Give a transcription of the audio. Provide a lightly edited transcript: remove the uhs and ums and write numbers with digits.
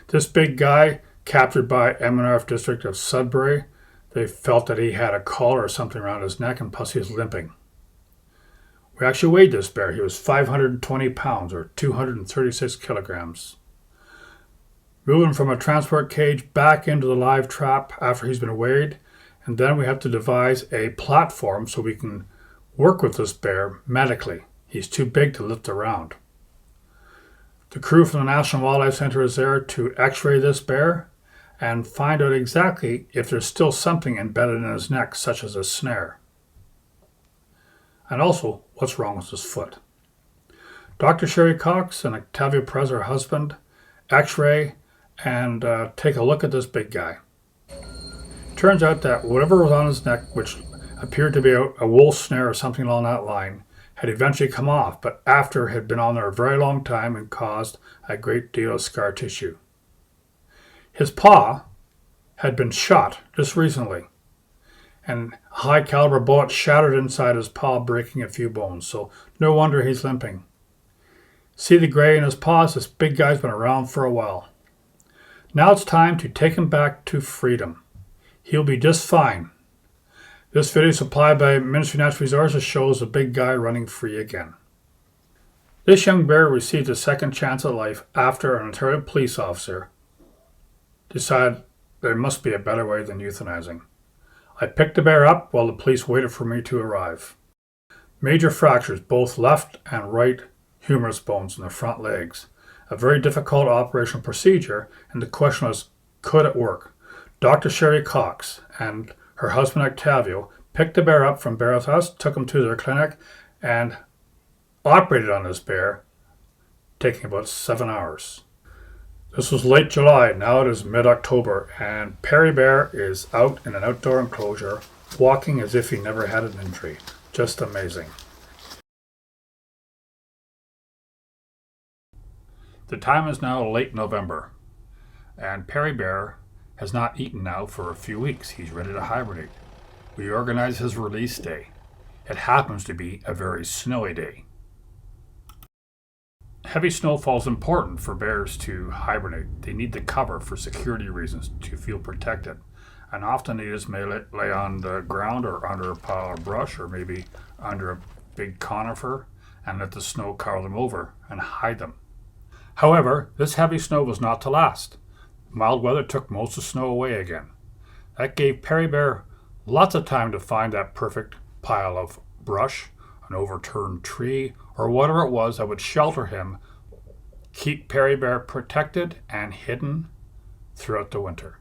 This big guy, captured by MNRF District of Sudbury, they felt that he had a collar or something around his neck, and plus he was limping. We actually weighed this bear. He was 520 pounds or 236 kilograms. Move him from a transport cage back into the live trap after he's been weighed, and then we have to devise a platform so we can work with this bear medically. He's too big to lift around. The crew from the National Wildlife Center is there to x-ray this bear and find out exactly if there's still something embedded in his neck, such as a snare. And also, what's wrong with his foot. Dr. Sherry Cox and Octavio Perez, her husband, x-ray and take a look at this big guy. Turns out that whatever was on his neck, which appeared to be a wool snare or something along that line, had eventually come off, but after had been on there a very long time and caused a great deal of scar tissue. His paw had been shot just recently, and a high caliber bullet shattered inside his paw, breaking a few bones, so no wonder he's limping. See the gray in his paws? This big guy's been around for a while. Now it's time to take him back to freedom. He'll be just fine. This video supplied by Ministry of Natural Resources shows the big guy running free again. This young bear received a second chance at life after an Ontario police officer decided there must be a better way than euthanizing. I picked the bear up while the police waited for me to arrive. Major fractures, both left and right humerus bones in the front legs. A very difficult operational procedure, and the question was, could it work? Dr. Sherry Cox and her husband Octavio picked the bear up from Bear With Us, took him to their clinic, and operated on this bear, taking about 7 hours. This was late July, now it is mid-October, and Perry Bear is out in an outdoor enclosure, walking as if he never had an injury. Just amazing. The time is now late November, and Perry Bear has not eaten now for a few weeks. He's ready to hibernate. We organize his release day. It happens to be a very snowy day. Heavy snowfall is important for bears to hibernate. They need the cover for security reasons, to feel protected. And often they just may lay on the ground or under a pile of brush or maybe under a big conifer and let the snow cover them over and hide them. However, this heavy snow was not to last. Mild weather took most of the snow away again. That gave Perry Bear lots of time to find that perfect pile of brush, an overturned tree, or whatever it was that would shelter him, keep Perry Bear protected and hidden throughout the winter.